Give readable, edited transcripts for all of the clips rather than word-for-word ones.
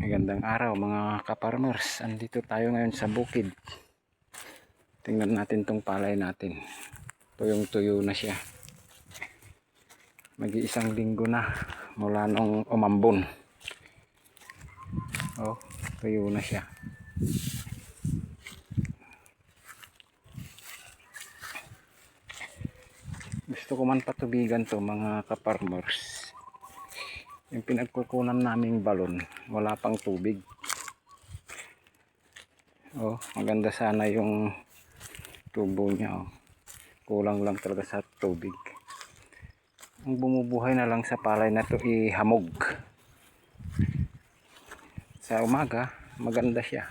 Magandang araw mga kaparmers. Andito tayo ngayon sa bukid. Tingnan natin tong palay natin. Tuyong tuyo na siya. Mag-iisang linggo na mula nung umambon. Oh, tuyo na siya. Gusto ko man patubigan to mga kaparmers. Yung pinagkukunan naming balon, wala pang tubig. Oh, maganda sana yung tubo niya. Oh. Kulang lang talaga sa tubig. Ang bumubuhay na lang sa palay na to hamog. Sa umaga, maganda siya.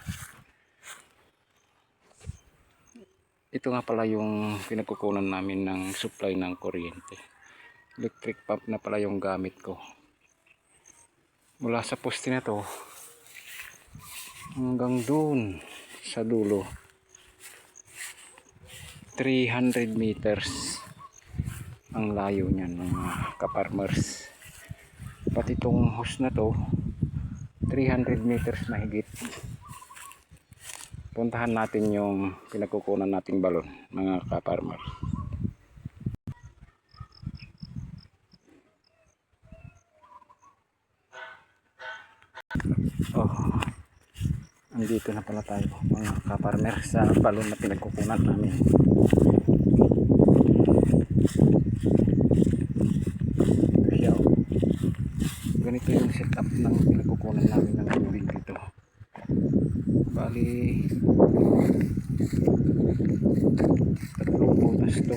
Ito nga pala yung pinagkukunan namin ng supply ng kuryente. Electric pump na pala yung gamit ko. Mula sa poste na to hanggang doon sa dulo 300 meters ang layo niyan mga kaparmers. Pati itong hose na to 300 meters mahigit. Puntahan natin yung pinagkukunan nating balon mga kaparmers. Oh, andito na pala tayo mga kaparmer sa balon na pinagkukunan namin. Ito siya, oh. Ganito yung setup ng pinagkukunan namin ng tubig dito. Bali tatlong butas to.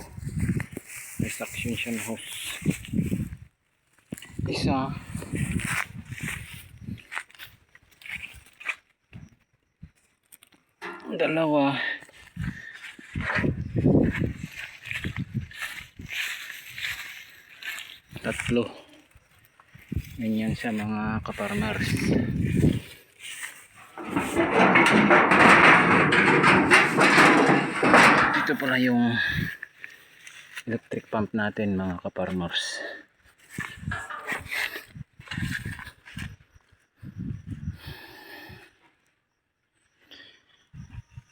May suction siya na hose. Isa, dalawa, tatlo. Ganyan siya mga kaparmers. Ito pala yung electric pump natin mga kaparmers.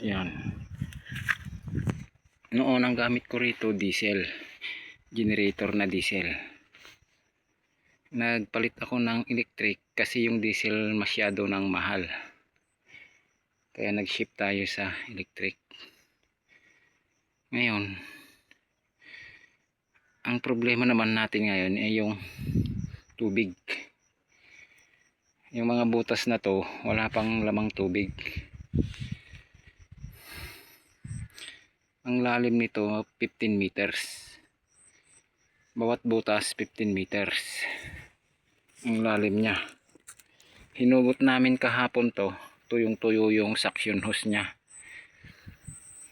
Yan. Noon ang gamit ko rito diesel, generator na diesel. Nagpalit ako ng electric kasi yung diesel masyado nang mahal, kaya nag-shift tayo sa electric. Ngayon ang problema naman natin ngayon ay yung tubig. Yung mga butas na to wala pang lamang tubig. Ang lalim nito 15 meters. Bawat butas 15 meters ang lalim niya. Hinugot namin kahapon to, tuyong tuyo yung suction hose niya.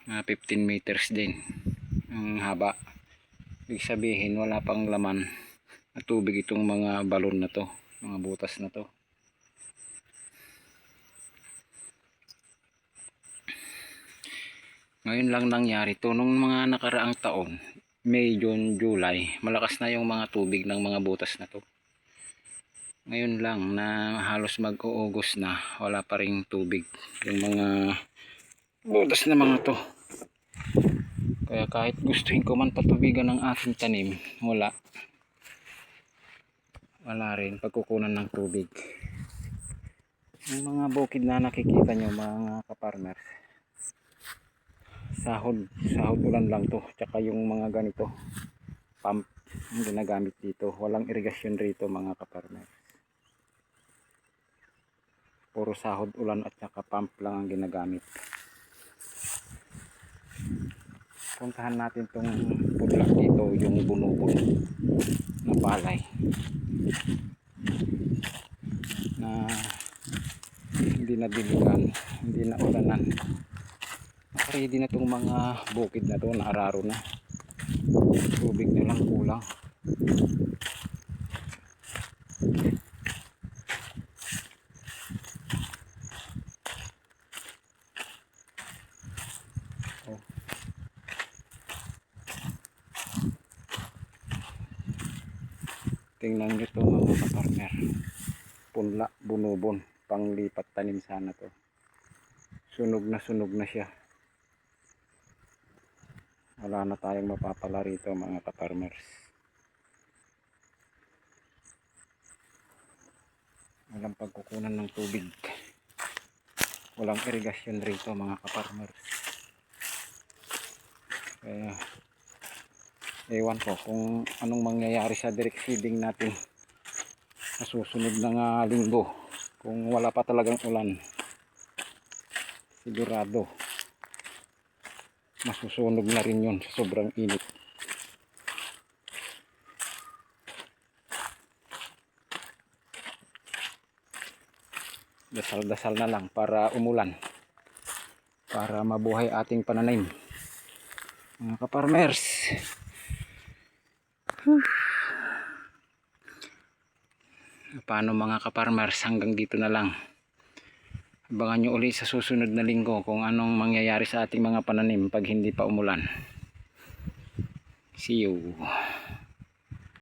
15 meters din ang haba. Ibig sabihin wala pang laman at tubig itong mga balon na to, mga butas na to. Ngayon lang nangyari to. Nung mga nakaraang taon, May, June, July, malakas na yung mga tubig ng mga butas na to. Ngayon lang na halos mag-uugos na, wala pa ring tubig yung mga butas na mga to. Kaya kahit gustuhin ko man patubigan ng aking tanim, wala rin pagkukunan ng tubig. Yung mga bukid na nakikita nyo mga kaparmers, sahod ulan lang to, tsaka yung mga ganito pump yung ginagamit dito. Walang irigasyon rito mga kaparmers, puro sahod ulan at tsaka pump lang ang ginagamit. Puntahan natin tong pudlak dito, yung bunubon na palay na hindi na diligan, hindi na ulanan. Ready na itong mga bukid na to, naararo na, tubig na lang kulang. Oh. Tingnan nyo ito mga kapartner, punla, bunubon, panglipat tanim sana to. Sunog na siya. Wala na tayong mapapala rito mga ka-farmers. Walang pagkukunan ng tubig. Walang irigasyon rito mga ka-farmers. Kaya ewan ko kung anong mangyayari sa direct seeding natin sa susunod na linggo. Kung wala pa talagang ulan, sigurado masusunog na rin yun sa sobrang init. Dasal-dasal na lang para umulan, para mabuhay ating pananim mga ka-farmers. Paano mga ka-farmers, hanggang dito na lang. Abangan nyo ulit sa susunod na linggo kung anong mangyayari sa ating mga pananim pag hindi pa umulan. See you.